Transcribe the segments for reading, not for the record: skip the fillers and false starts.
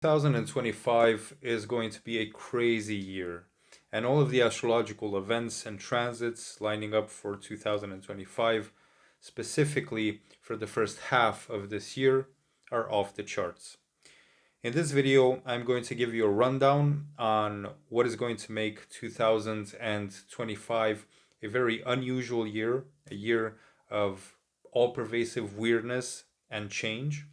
2025 is going to be a crazy year, and all of the astrological events and transits lining up for 2025, specifically for the first half of this year, are off the charts. In this video, I'm going to give you a rundown on what is going to make 2025 a very unusual year, a year of all pervasive weirdness and change.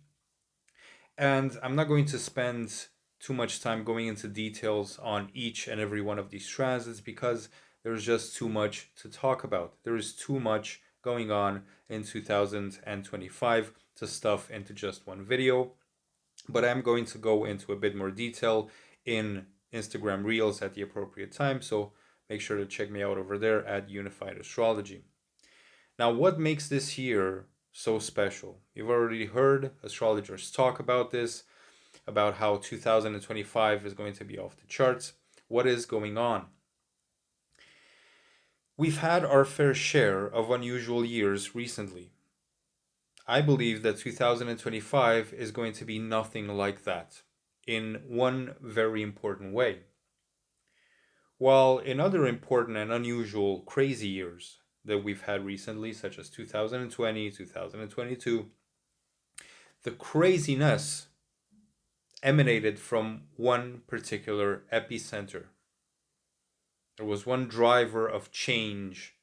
And I'm not going to spend too much time going into details on each and every one of these transits because there's just too much to talk about. There is too much going on in 2025 to stuff into just one video. But I'm going to go into a bit more detail in Instagram Reels at the appropriate time. So make sure to check me out over there at Unified Astrology. Now, what makes this year so special? You've already heard astrologers talk about this, about how 2025 is going to be off the charts. What is going on? We've had our fair share of unusual years recently. I believe that 2025 is going to be nothing like that in one very important way. While in other important and unusual crazy years that we've had recently, such as 2020, 2022, the craziness emanated from one particular epicenter. There was one driver of change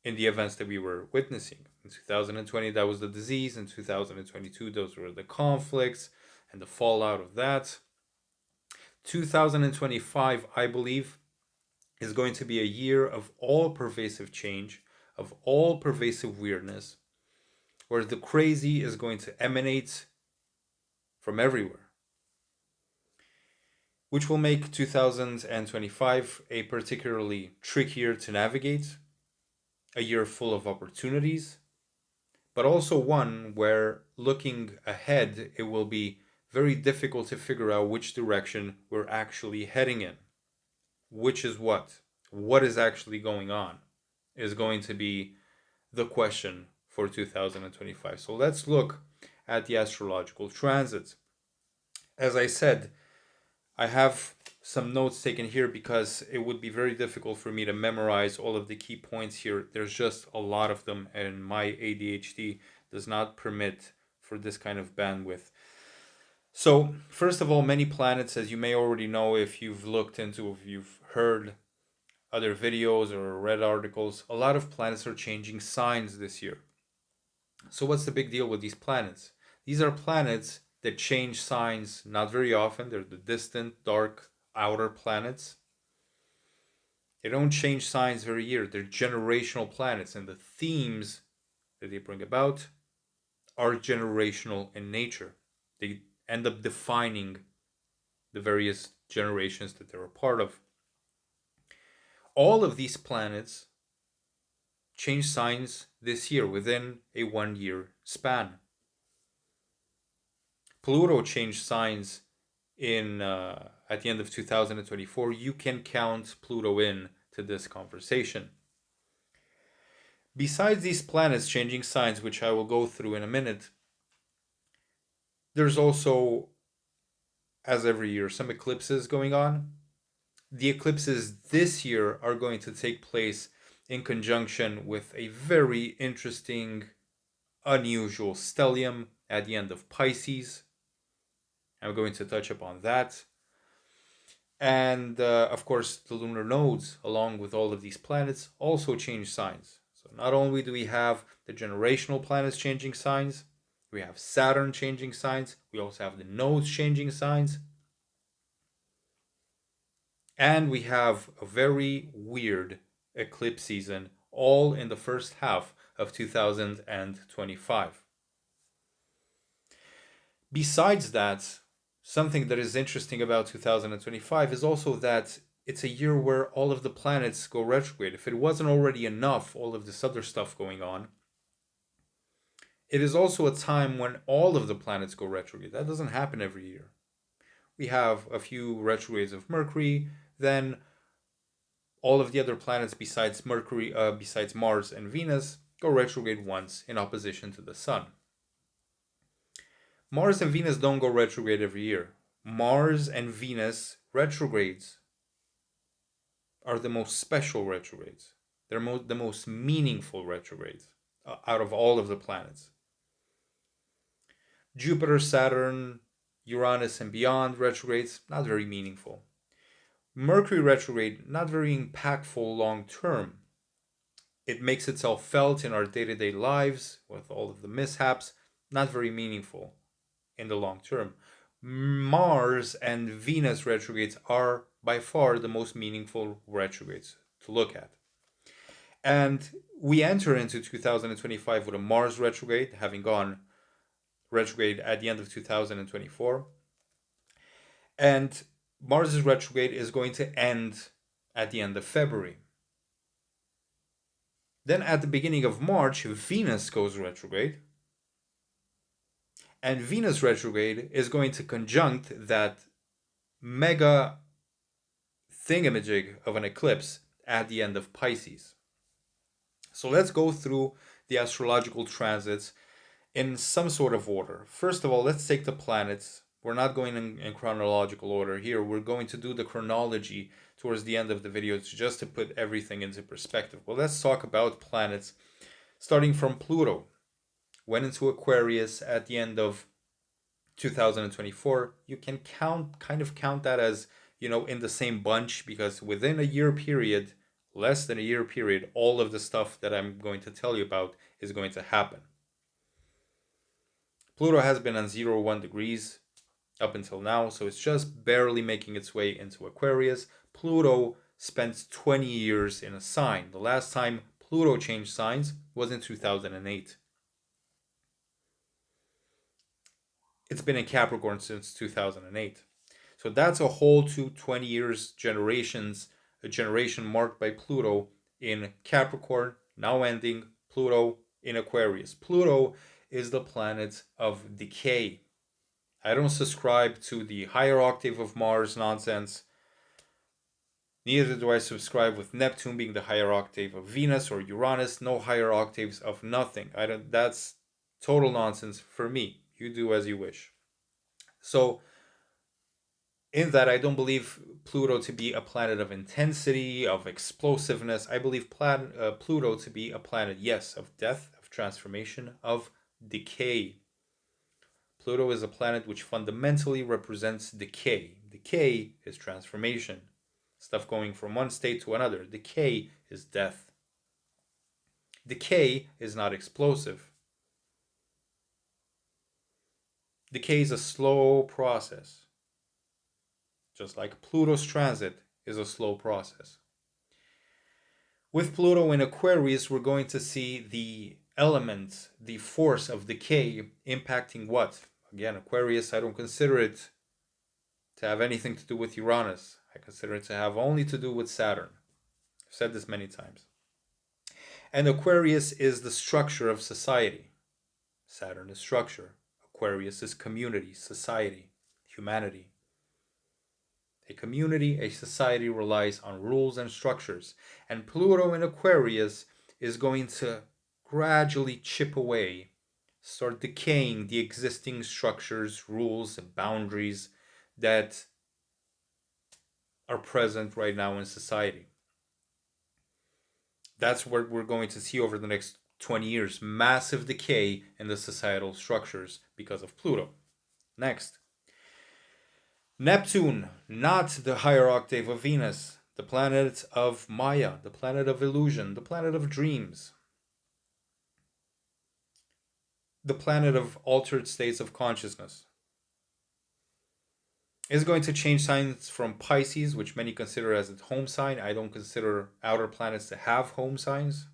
in the events that we were witnessing. In 2020, that was the disease. In 2022, those were the conflicts and the fallout of that. 2025, I believe, is going to be a year of all pervasive change, of all pervasive weirdness, where the crazy is going to emanate from everywhere, which will make 2025 a particularly trickier to navigate, a year full of opportunities, but also one where looking ahead, it will be very difficult to figure out which direction we're actually heading in. Which is what is actually going on, is going to be the question for 2025. So let's look at the astrological transits. As I said, I have some notes taken here because it would be very difficult for me to memorize all of the key points here. There's just a lot of them, and my ADHD does not permit for this kind of bandwidth. So, first of all, many planets, as you may already know if you've looked into, if you've heard other videos or read articles, a lot of planets are changing signs this year. So, what's the big deal with these planets? These are planets that change signs not very often. They're the distant, dark, outer planets. They don't change signs every year. They're generational planets, and the themes that they bring about are generational in nature. They end up defining the various generations that they're a part of. All of these planets change signs this year within a 1 year span. Pluto changed signs in at the end of 2024. You can count Pluto in to this conversation. Besides these planets changing signs, which I will go through in a minute, there's also, as every year, some eclipses going on. The eclipses this year are going to take place in conjunction with a very interesting, unusual stellium at the end of Pisces. I'm going to touch upon that. And of course, the lunar nodes, along with all of these planets, also change signs. So not only do we have the generational planets changing signs, we have Saturn changing signs, we also have the nodes changing signs, and we have a very weird eclipse season all in the first half of 2025. Besides that, something that is interesting about 2025 is also that it's a year where all of the planets go retrograde. If it wasn't already enough, all of this other stuff going on, it is also a time when all of the planets go retrograde. That doesn't happen every year. We have a few retrogrades of Mercury, then all of the other planets besides Mercury, besides Mars and Venus, go retrograde once in opposition to the Sun. Mars and Venus don't go retrograde every year. Mars and Venus retrogrades are the most special retrogrades. They're the most meaningful retrogrades out of all of the planets. Jupiter, Saturn, Uranus, and beyond retrogrades, not very meaningful. Mercury retrograde, not very impactful long term. It makes itself felt in our day to day lives with all of the mishaps, not very meaningful in the long term. Mars and Venus retrogrades are by far the most meaningful retrogrades to look at. And we enter into 2025 with a Mars retrograde, having gone retrograde at the end of 2024. And Mars's retrograde is going to end at the end of February. Then at the beginning of March, Venus goes retrograde. And Venus retrograde is going to conjunct that mega thingamajig of an eclipse at the end of Pisces. So let's go through the astrological transits in some sort of order. First of all, let's take the planets. We're not going in chronological order here. We're going to do the chronology towards the end of the video just to put everything into perspective. Well, let's talk about planets starting from Pluto. Went into Aquarius at the end of 2024. You can kind of count that as, in the same bunch, because within a year period, less than a year period, all of the stuff that I'm going to tell you about is going to happen. Pluto has been on 0-1 degrees up until now, so it's just barely making its way into Aquarius. Pluto spent 20 years in a sign. The last time Pluto changed signs was in 2008. It's been in Capricorn since 2008. So that's a whole 20 years, generations, a generation marked by Pluto in Capricorn, now ending Pluto in Aquarius. Pluto is the planet of decay. I don't subscribe to the higher octave of Mars nonsense. Neither do I subscribe with Neptune being the higher octave of Venus or Uranus. No higher octaves of nothing. That's total nonsense for me. You do as you wish. So, in that, I don't believe Pluto to be a planet of intensity, of explosiveness. I believe Pluto to be a planet, yes, of death, of transformation, of decay. Pluto is a planet which fundamentally represents decay. Decay is transformation. Stuff going from one state to another. Decay is death. Decay is not explosive. Decay is a slow process. Just like Pluto's transit is a slow process. With Pluto in Aquarius, we're going to see the element, the force of decay impacting what? Again, Aquarius, I don't consider it to have anything to do with Uranus. I consider it to have only to do with Saturn. I've said this many times. And Aquarius is the structure of society. Saturn is structure. Aquarius is community, society, humanity. A community, a society relies on rules and structures. And Pluto in Aquarius is going to gradually chip away, start decaying the existing structures, rules, and boundaries that are present right now in society. That's what we're going to see over the next 20 years. Massive decay in the societal structures because of Pluto. Next. Neptune, not the higher octave of Venus, the planet of Maya, the planet of illusion, the planet of dreams, the planet of altered states of consciousness, is going to change signs from Pisces, which many consider as its home sign. I don't consider outer planets to have home signs.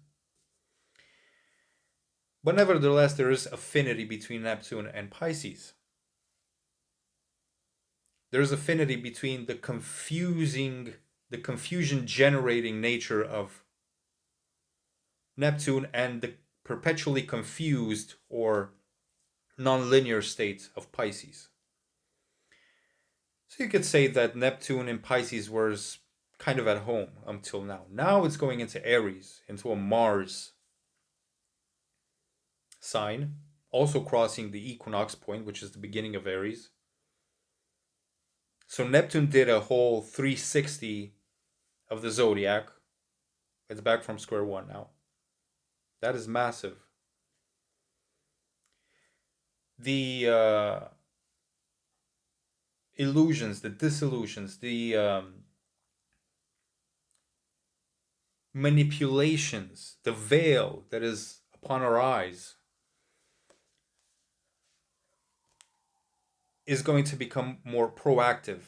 But nevertheless, there is affinity between Neptune and Pisces. There's affinity between the confusion generating nature of Neptune and the perpetually confused or non-linear state of Pisces. So you could say that Neptune in Pisces was kind of at home until now. Now it's going into Aries, into a Mars sign. also crossing the equinox point, which is the beginning of Aries. So Neptune did a whole 360 of the zodiac. It's back from square one now. That is massive. The illusions, the disillusions, the manipulations, the veil that is upon our eyes is going to become more proactive.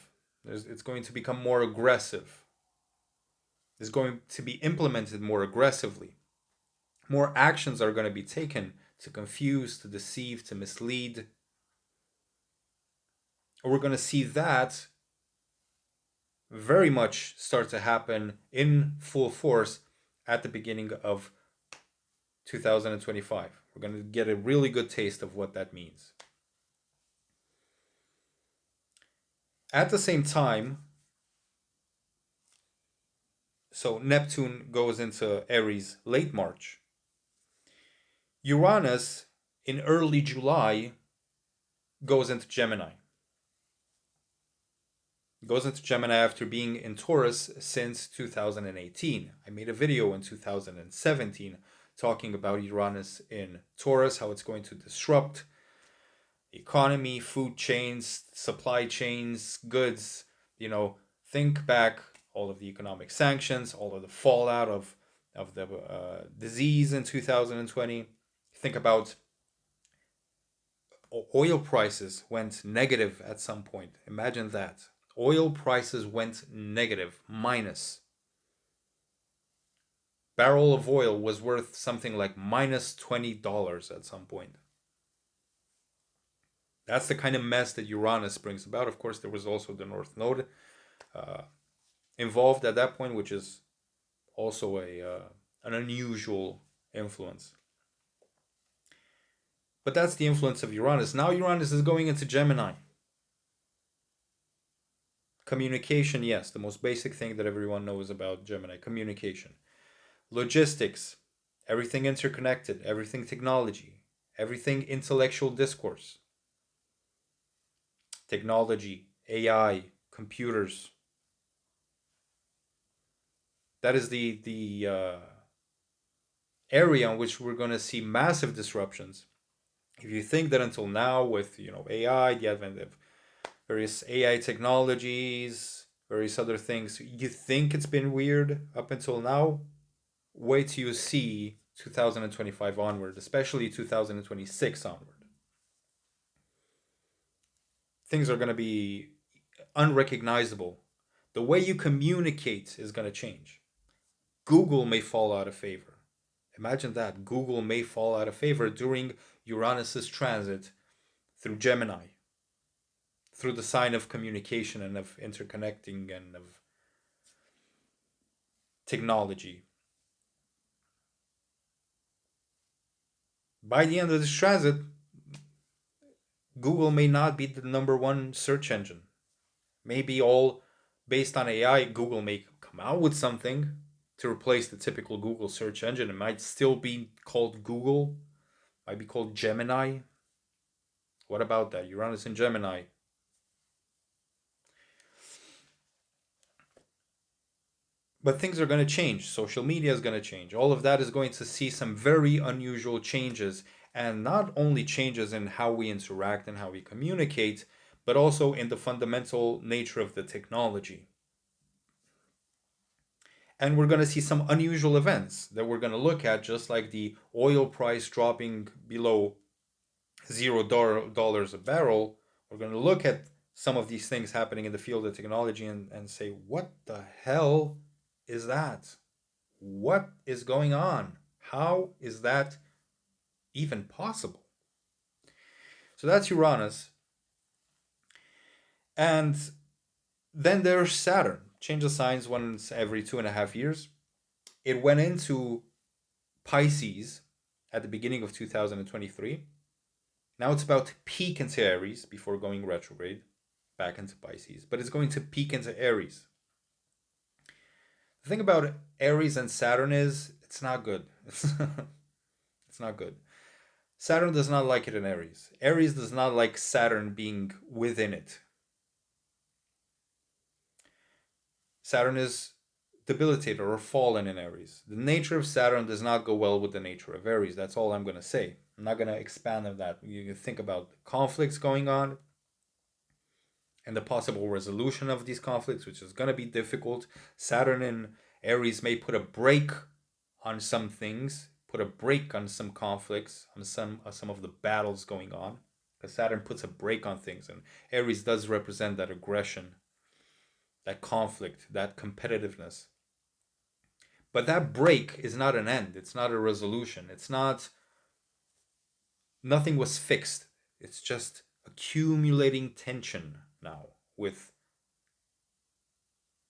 It's going to become more aggressive. It's going to be implemented more aggressively. More actions are going to be taken to confuse, to deceive, to mislead. We're going to see that very much start to happen in full force at the beginning of 2025. We're going to get a really good taste of what that means. At the same time, so Neptune goes into Aries late March. Uranus in early July goes into Gemini. Goes into Gemini after being in Taurus since 2018. I made a video in 2017 talking about Uranus in Taurus, how it's going to disrupt economy, food chains, supply chains, goods. You know, think back all of the economic sanctions, all of the fallout of the disease in 2020. Think about oil prices went negative at some point. Imagine that. Oil prices went negative, minus. Barrel of oil was worth something like minus $20 at some point. That's the kind of mess that Uranus brings about. Of course, there was also the North Node uh, involved at that point, which is also an unusual influence. But that's the influence of Uranus. Now Uranus is going into Gemini. Communication, yes, the most basic thing that everyone knows about Gemini, communication. Logistics, everything interconnected, everything technology, everything intellectual discourse. Technology, AI, computers. That is the area in which we're going to see massive disruptions. If you think that until now, with AI, the advent of various AI technologies, various other things, you think it's been weird up until now, wait till you see 2025 onward, especially 2026 onward. Things are going to be unrecognizable. The way you communicate is going to change. Google may fall out of favor. Imagine that. Google may fall out of favor during Uranus's transit through Gemini, through the sign of communication and of interconnecting and of technology. By the end of this transit, Google may not be the number one search engine. Maybe all based on AI. Google may come out with something to replace the typical Google search engine. It might still be called Google, might be called Gemini. What about that? Uranus and Gemini. But things are going to change. Social media is going to change. All of that is going to see some very unusual changes. And not only changes in how we interact and how we communicate, but also in the fundamental nature of the technology. And we're going to see some unusual events that we're going to look at, just like the oil price dropping below $0 a barrel. We're going to look at some of these things happening in the field of technology and say, what the hell is that? What is going on? How is that even possible? So that's Uranus. And then there's Saturn. Change of signs once every 2.5 years. It went into Pisces at the beginning of 2023. Now it's about to peak into Aries before going retrograde back into Pisces. But it's going to peak into Aries. The thing about Aries and Saturn is it's not good. It's not good. Saturn does not like it in Aries. Aries does not like Saturn being within it. Saturn is debilitated or fallen in Aries. The nature of Saturn does not go well with the nature of Aries. That's all I'm going to say. I'm not going to expand on that. You can think about conflicts going on and the possible resolution of these conflicts, which is going to be difficult. Saturn in Aries may put a break on some things, put a break on some conflicts, on some of the battles going on. Because Saturn puts a break on things, and Aries does represent that aggression, that conflict, that competitiveness. But that break is not an end. It's not a resolution. It's not, nothing was fixed. It's just accumulating tension now with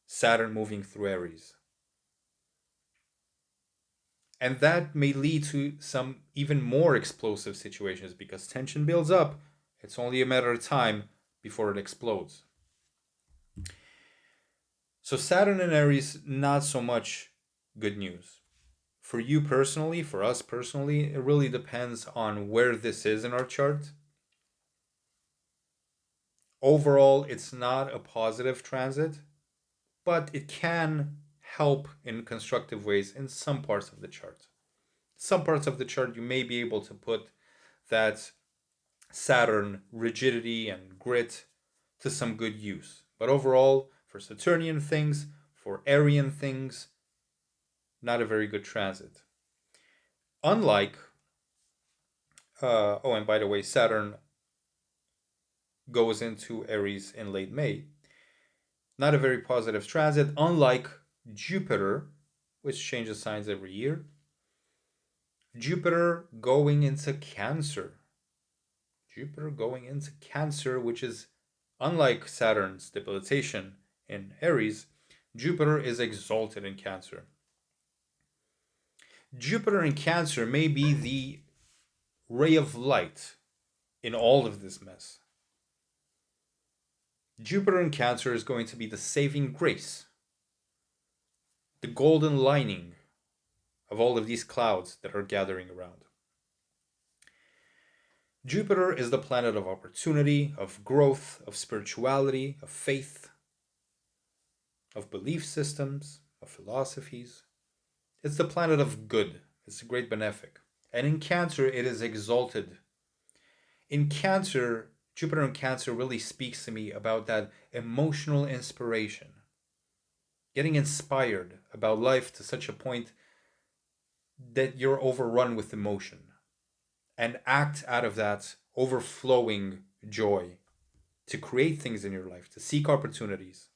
Saturn moving through Aries. And that may lead to some even more explosive situations because tension builds up. It's only a matter of time before it explodes. So, Saturn in Aries, not so much good news. For you personally, for us personally, it really depends on where this is in our chart. Overall, it's not a positive transit, but it can help in constructive ways in some parts of the chart. Some parts of the chart you may be able to put that Saturn rigidity and grit to some good use. But overall, for Saturnian things, for Arian things, not a very good transit. Unlike, oh, and by the way, Saturn goes into Aries in late May. Not a very positive transit, unlike Jupiter, which changes signs every year. Jupiter going into Cancer. Jupiter going into Cancer, which is unlike Saturn's debilitation in Aries, Jupiter is exalted in Cancer. Jupiter in Cancer may be the ray of light in all of this mess. Jupiter in Cancer is going to be the saving grace, the golden lining of all of these clouds that are gathering around. Jupiter is the planet of opportunity, of growth, of spirituality, of faith, of belief systems, of philosophies. It's the planet of good. It's a great benefic. And in Cancer, it is exalted. In Cancer, Jupiter in Cancer really speaks to me about that emotional inspiration. Getting inspired about life to such a point that you're overrun with emotion and act out of that overflowing joy to create things in your life, to seek opportunities,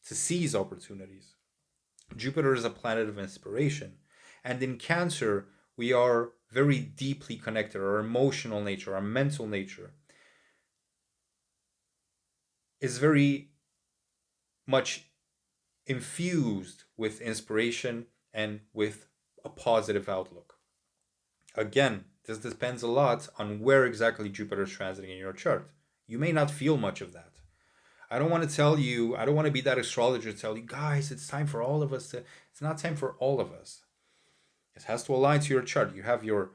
to seize opportunities. Jupiter is a planet of inspiration. And in Cancer, we are very deeply connected. Our emotional nature, our mental nature is very much infused with inspiration and with a positive outlook. Again, this depends a lot on where exactly Jupiter is transiting in your chart. You may not feel much of that. I don't want to tell you, I don't want to be that astrologer to tell you, guys, it's time for all of us to, it's not time for all of us. It has to align to your chart. You have your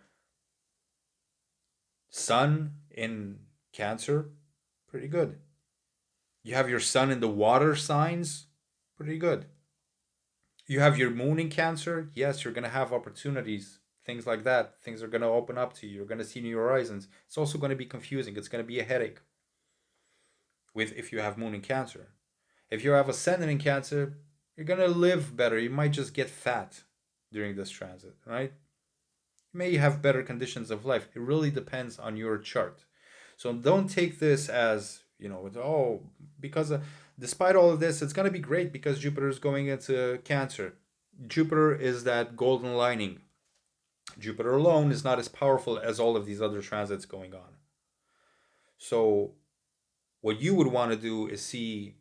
sun in Cancer, pretty good. You have your sun in the water signs, pretty good. You have your moon in Cancer, yes, you're going to have opportunities, things like that. Things are going to open up to you. You're going to see new horizons. It's also going to be confusing. It's going to be a headache with if you have moon in Cancer. If you have ascendant in Cancer, you're going to live better. You might just get fat during this transit, right? You may have better conditions of life. It really depends on your chart. So don't take this as, oh, because despite all of this, it's going to be great because Jupiter is going into Cancer. Jupiter is that golden lining. Jupiter alone is not as powerful as all of these other transits going on. So what you would want to do is see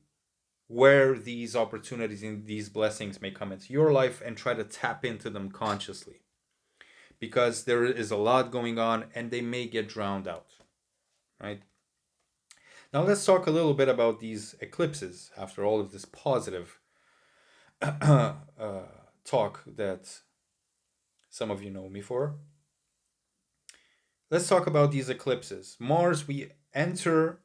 where these opportunities and these blessings may come into your life and try to tap into them consciously. Because there is a lot going on and they may get drowned out, right? Now let's talk a little bit about these eclipses after all of this positive talk that some of you know me for. let's talk about these eclipses. Mars, we enter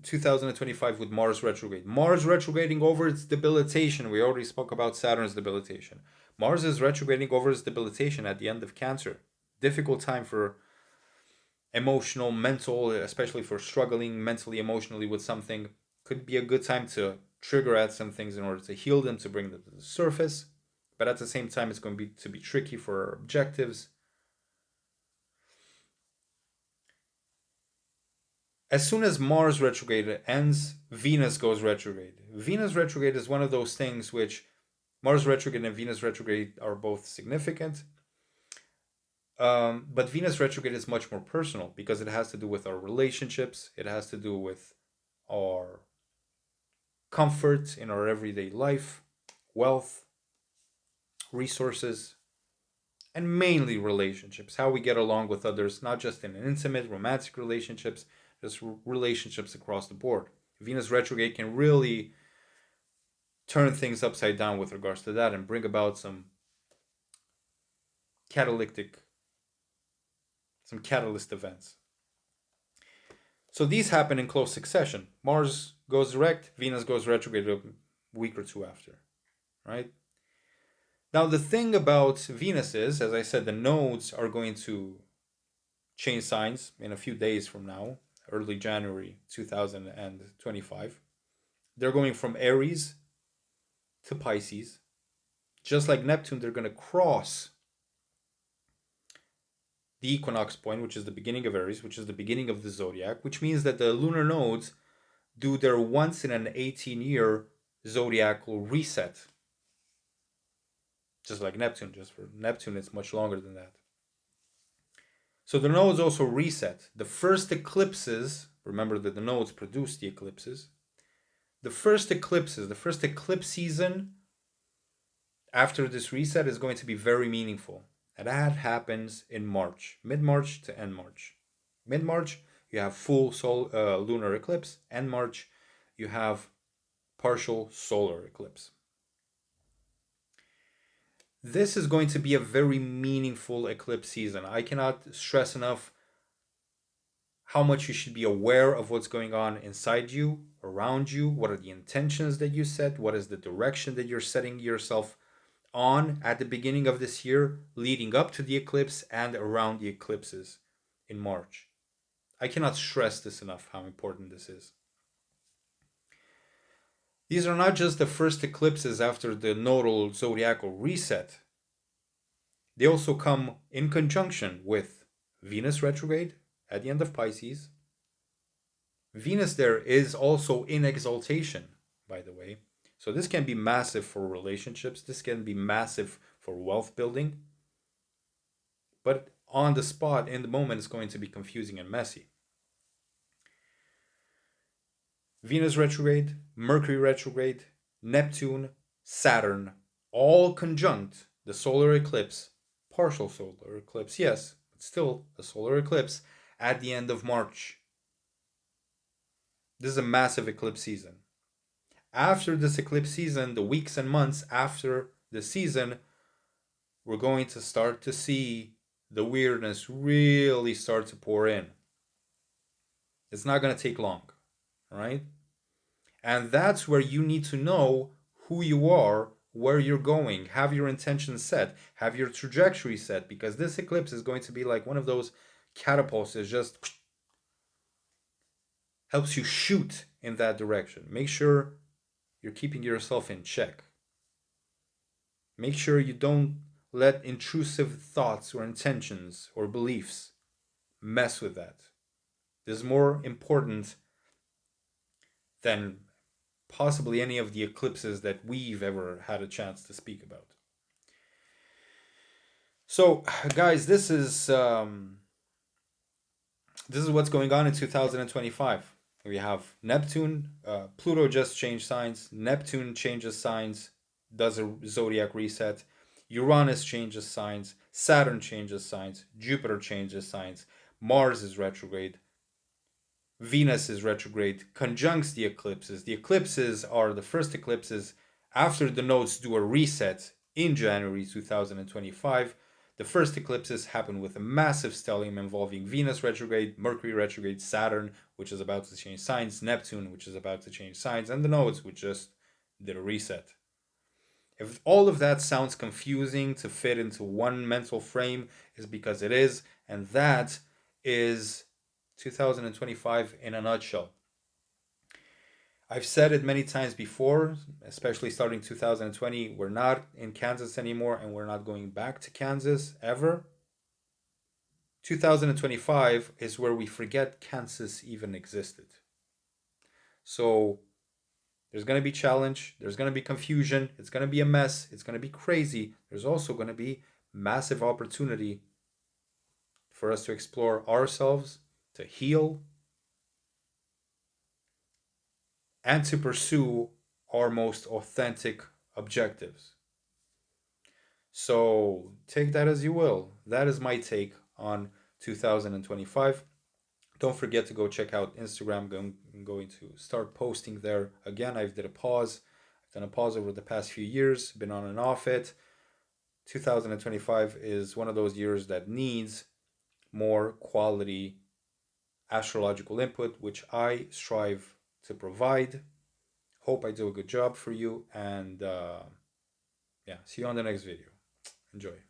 2025 with Mars retrograde. Mars retrograding over its debilitation. We already spoke about Saturn's debilitation. Mars is retrograding over its debilitation at the end of Cancer. Difficult time for emotional, mental, especially for struggling mentally, emotionally with something. Could be a good time to trigger at some things in order to heal them, to bring them to the surface. But at the same time, it's going to be tricky for our objectives. As soon as Mars retrograde ends, Venus goes retrograde. Venus retrograde is one of those things which Mars retrograde and Venus retrograde are both significant. But Venus retrograde is much more personal because it has to do with our relationships, it has to do with our comfort in our everyday life, wealth, resources, and mainly relationships, how we get along with others, not just in intimate, romantic relationships, just relationships across the board. Venus retrograde can really turn things upside down with regards to that and bring about catalytic, some catalyst events. So these happen in close succession. Mars goes direct, Venus goes retrograde a week or two after, right? Now, the thing about Venus is, as I said, the nodes are going to change signs in a few days from now, early January 2025. They're going from Aries to Pisces. Just like Neptune, they're going to cross the equinox point, which is the beginning of Aries, which is the beginning of the zodiac, which means that the lunar nodes do their once in an 18-year zodiacal reset. Just like Neptune, just for Neptune, it's much longer than that. So the nodes also reset. The first eclipses, remember that the nodes produce the eclipses. The first eclipse season after this reset is going to be very meaningful. And that happens in March, mid-March to end March. Mid-March, you have full lunar eclipse. End March, you have partial solar eclipse. This is going to be a very meaningful eclipse season. I cannot stress enough how much you should be aware of what's going on inside you, around you, what are the intentions that you set, what is the direction that you're setting yourself on at the beginning of this year, leading up to the eclipse and around the eclipses in March. I cannot stress this enough how important this is. These are not just the first eclipses after the nodal zodiacal reset. They also come in conjunction with Venus retrograde at the end of Pisces. Venus there is also in exaltation, by the way. So this can be massive for relationships. This can be massive for wealth building. But on the spot, in the moment, it's going to be confusing and messy. Venus retrograde, Mercury retrograde, Neptune, Saturn, all conjunct the solar eclipse, partial solar eclipse, yes, but still a solar eclipse at the end of March. This is a massive eclipse season. After this eclipse season, the weeks and months after the season, we're going to start to see the weirdness really start to pour in. It's not going to take long, right? And that's where you need to know who you are, where you're going, have your intentions set, have your trajectory set, because this eclipse is going to be like one of those catapults that just helps you shoot in that direction. Make sure you're keeping yourself in check. Make sure you don't let intrusive thoughts or intentions or beliefs mess with that. This is more important than possibly any of the eclipses that we've ever had a chance to speak about. So, guys, this is what's going on in 2025. We have Neptune, Pluto just changed signs. Neptune changes signs, does a zodiac reset. Uranus changes signs. Saturn changes signs. Jupiter changes signs. Mars is retrograde. Venus is retrograde, conjuncts the eclipses. The eclipses are the first eclipses after the nodes do a reset in January 2025. The first eclipses happen with a massive stellium involving Venus retrograde, Mercury retrograde, Saturn, which is about to change signs, Neptune, which is about to change signs, and the nodes, which just did a reset. If all of that sounds confusing to fit into one mental frame, is because it is, and that is 2025 in a nutshell. I've said it many times before, especially starting 2020, we're not in Kansas anymore and we're not going back to Kansas ever. 2025 is where we forget Kansas even existed. So there's going to be challenge, there's going to be confusion, it's going to be a mess, it's going to be crazy. There's also going to be massive opportunity for us to explore ourselves, to heal, and to pursue our most authentic objectives. So take that as you will. That is my take on 2025. Don't forget to go check out Instagram. I'm going to start posting there again. I've did a pause. I've done a pause over the past few years, been on and off it. 2025 is one of those years that needs more quality astrological input, which I strive to provide. Hope I do a good job for you. And yeah, see you on the next video. Enjoy.